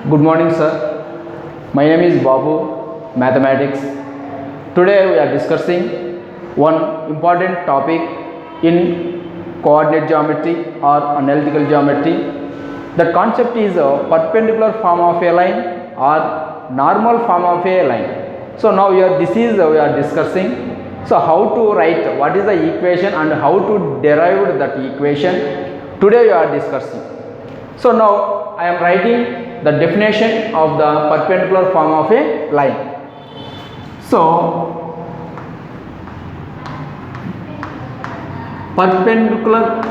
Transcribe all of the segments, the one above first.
Good morning, sir. My name is Babu, Mathematics. Today we are discussing one important topic in coordinate geometry or analytical geometry. The concept is a perpendicular form of a line or normal form of a line. So now we are discussing. So how to write what is the equation and how to derive that equation. Today we are discussing. So now I am writing the definition of the perpendicular form of a line. So perpendicular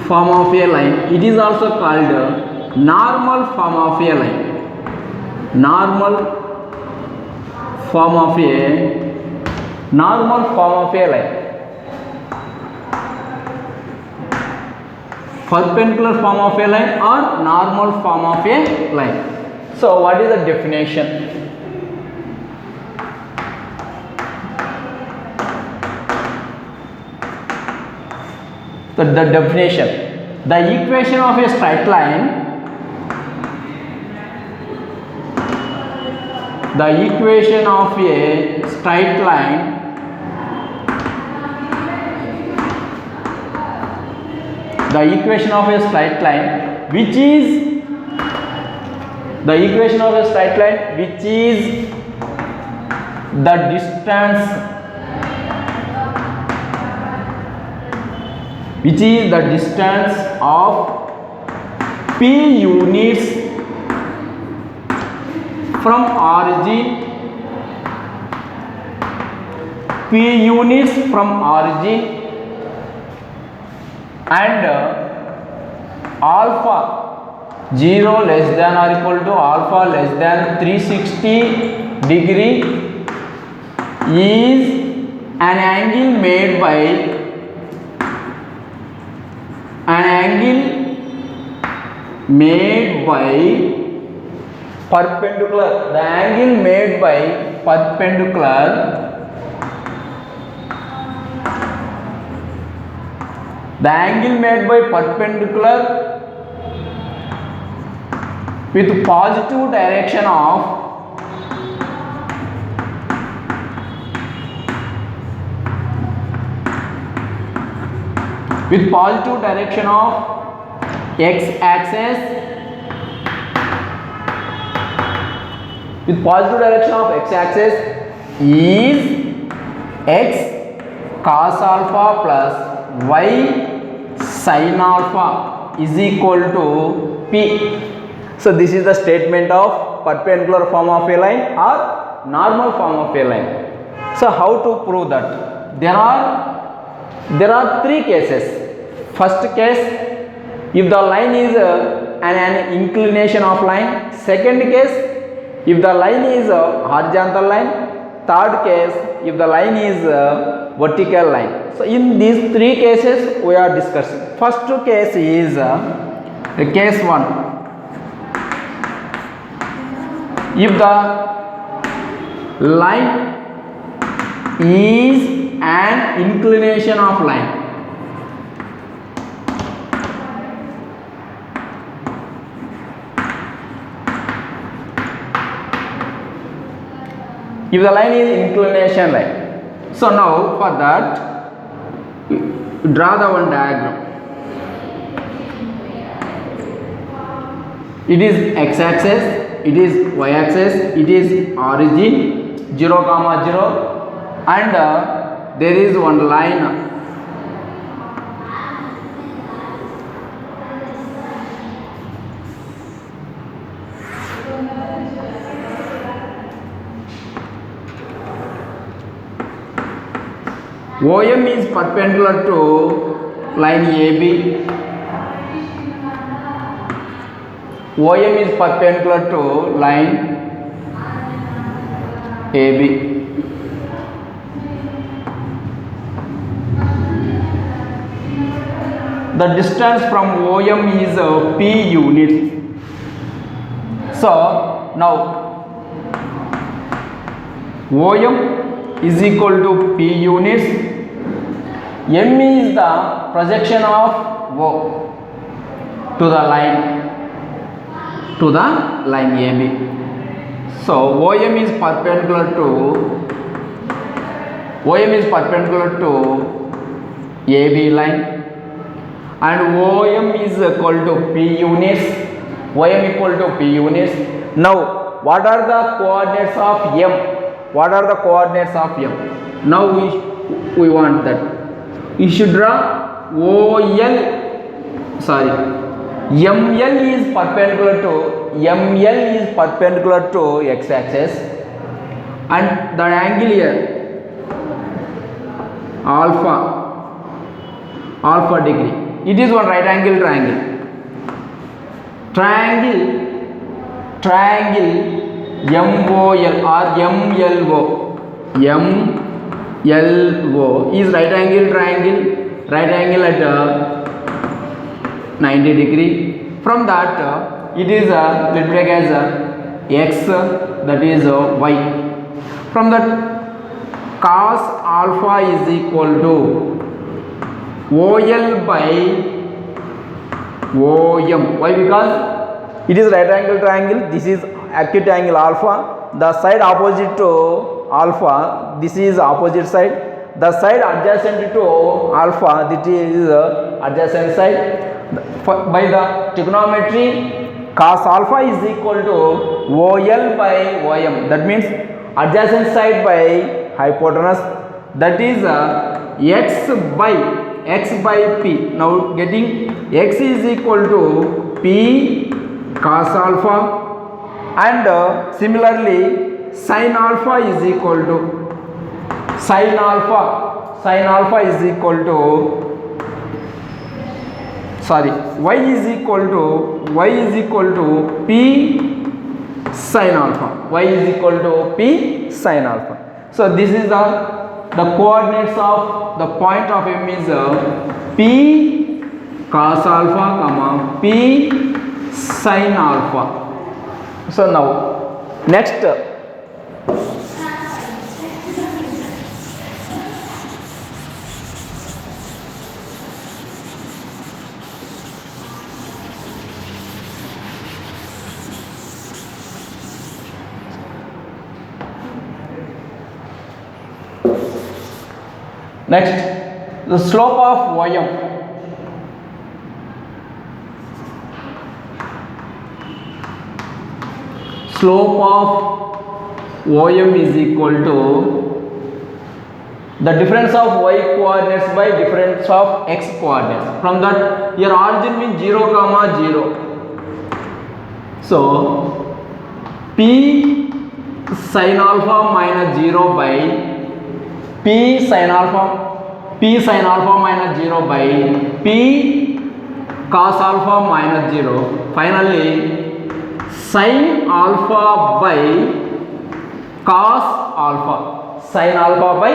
form of a line, it is also called normal form of a line. Normal form of a line. Perpendicular form of a line or normal form of a line. So what is the definition? So the definition, the equation of a straight line, the equation of a straight line which is the distance of p units from origin and alpha 0 less than or equal to alpha less than 360 degree is an angle made by perpendicular. The angle made by perpendicular with positive direction of x-axis is x cos alpha plus y sin alpha is equal to p. So this is the statement of perpendicular form of a line or normal form of a line. So how to prove that? There are three cases. First case, if the line is an inclination of line. Second case, if the line is a horizontal line. Third case, if the line is a vertical line. So in these three cases we are discussing. First case is case 1. If the line is an inclination of line, if the line is inclination line. So now for that, draw the one diagram. It is x-axis, it is y-axis, it is origin 0, 0 and there is one line. OM is perpendicular to line AB. OM is perpendicular to line AB. The distance from OM is P units. So now OM is equal to P units. M is the projection of O to the line AB. So OM is perpendicular to AB line, and OM is equal to P units. OM equal to P units. Now, what are the coordinates of M? What are the coordinates of M? Now we want that. You should draw ML is perpendicular to x-axis, and the angle here alpha degree. It is one right angle triangle. Triangle MOL or MLO is right angle at 90 degree. From that it is let me take as x, that is y. From that, cos alpha is equal to OL by OM. Why? Because it is right angle triangle. This is acute angle alpha. The side opposite to alpha, this is opposite side. The side adjacent to alpha, this is adjacent side. By the trigonometry, cos alpha is equal to OL by OM. That means adjacent side by hypotenuse. That is x by P. Now getting x is equal to P cos alpha, and similarly sin alpha is equal to sin alpha is equal to y is equal to P sin alpha. Y is equal to P sin alpha. So this is the coordinates of the point of M is P cos alpha, P sin alpha. So now next, the slope of OM. Slope of OM is equal to the difference of y coordinates by difference of x coordinates. From that, your origin means 0, 0. So P sin alpha minus 0 by P sin alpha minus 0 by P cos alpha minus 0. Finally, sin alpha by cos alpha. Sin alpha by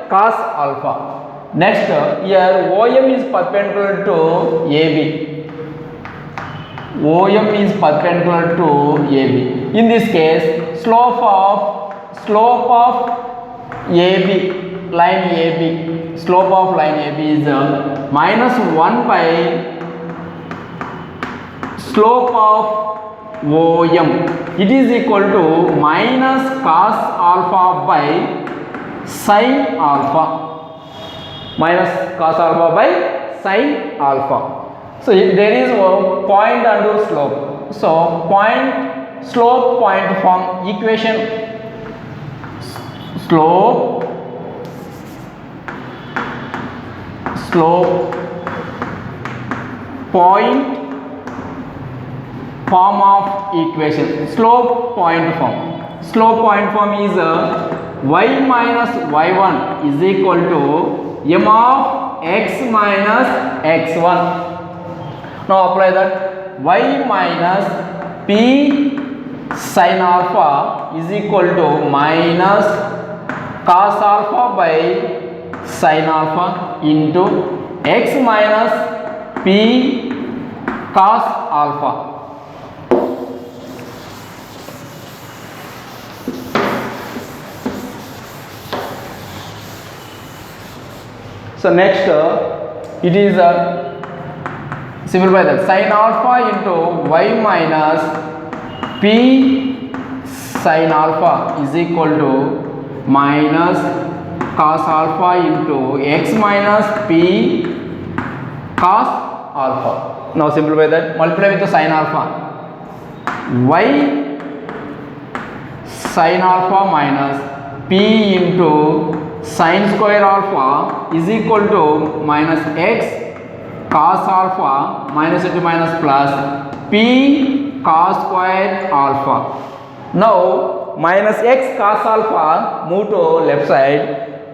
cos alpha. Next, here OM is perpendicular to AB. OM is perpendicular to AB. In this case, slope of AB, line AB, slope of line AB is minus 1 by slope of OM. It is equal to minus cos alpha by sin alpha. Minus cos alpha by sin alpha. So there is a point under slope. So slope point form equation. Slope point form of equation. Slope point form is y minus y1 is equal to m of x minus x1. Now apply that. Y minus P sin alpha is equal to minus cos alpha by sin alpha into x minus P cos alpha. So So next it is simplify that sin alpha into y minus p sin alpha is equal to minus cos alpha into x minus p cos alpha. Now simplify that, multiply with the sin alpha, y sin alpha minus p into sin square alpha is equal to minus x cos alpha minus into minus plus p cos square alpha. Now minus x cos alpha move to left side,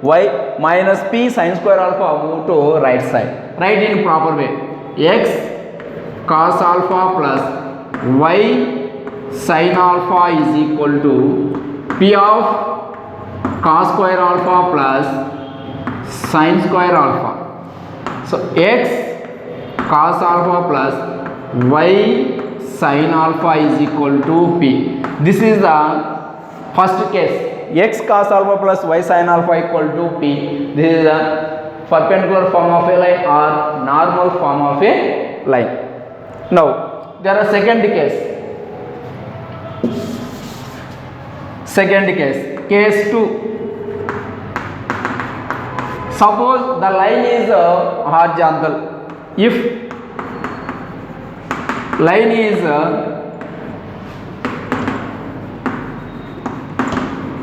y minus p sin square alpha move to right side. Write in proper way, x cos alpha plus y sin alpha is equal to p of cos square alpha plus sin square alpha. So x cos alpha plus y sin alpha is equal to p. This is the first case, x cos alpha plus y sin alpha equal to p. This is the perpendicular form of a line or normal form of a line. Now there are second case. Case 2. Suppose the line is horizontal. If line is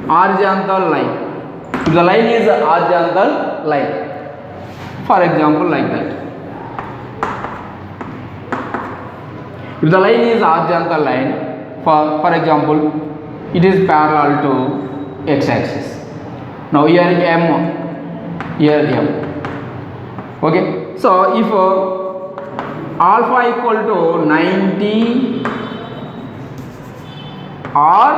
horizontal line, if the line is a horizontal line, for example like that, if the line is horizontal line, for example it is parallel to x-axis. Now here m, here m. Okay, so if alpha equal to 90 or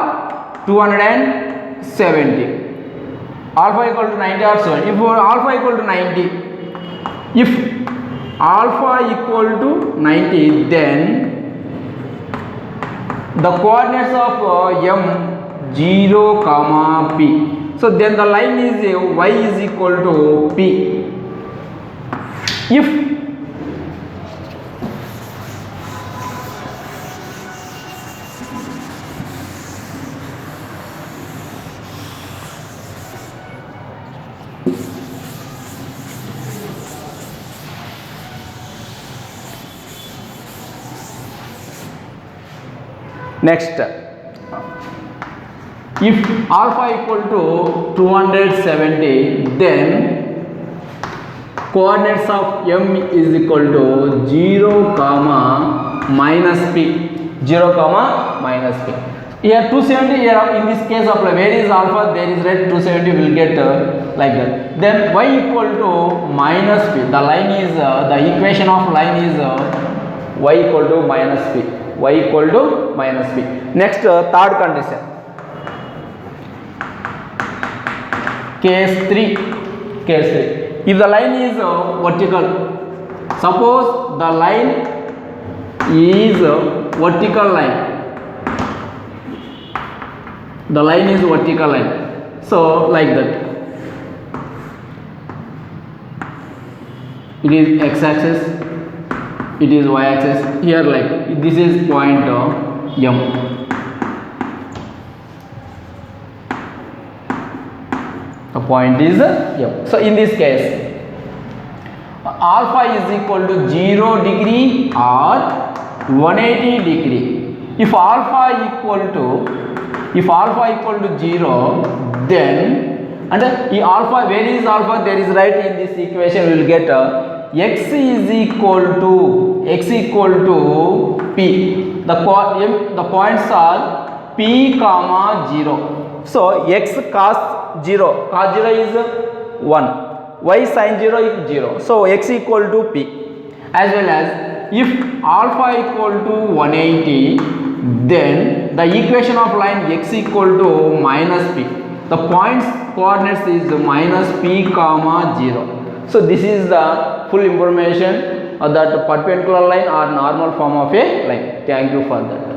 270, alpha equal to 90 or 70. If alpha equal to 90, if alpha equal to 90, then the coordinates of m 0 comma p. So then the line is y is equal to p. If next, if alpha equal to 270, then coordinates of m is equal to 0 comma minus p. 0 comma minus p. Here 270, here in this case of where is alpha, there is red, 270 will get like that. Then y equal to minus p. The line is the equation of line is y equal to minus p. Y equal to minus p. Next third condition, case 3. If the line is vertical, suppose the line is vertical line, the line is vertical line, so like that, it is x-axis, it is y-axis. Here like this is point m. The point is m. So in this case, alpha is equal to 0 degree or 180 degree. If alpha equal to 0, then and alpha, where is alpha, there is right in this equation we will get x is equal to p. The points are p comma 0. So x cos 0 is 1, y sin 0 is 0. So x equal to p. As well as if alpha equal to 180, then the equation of line x equal to minus p. The points coordinates is minus p comma 0. So this is the full information of that perpendicular line or normal form of a line. Thank you for that.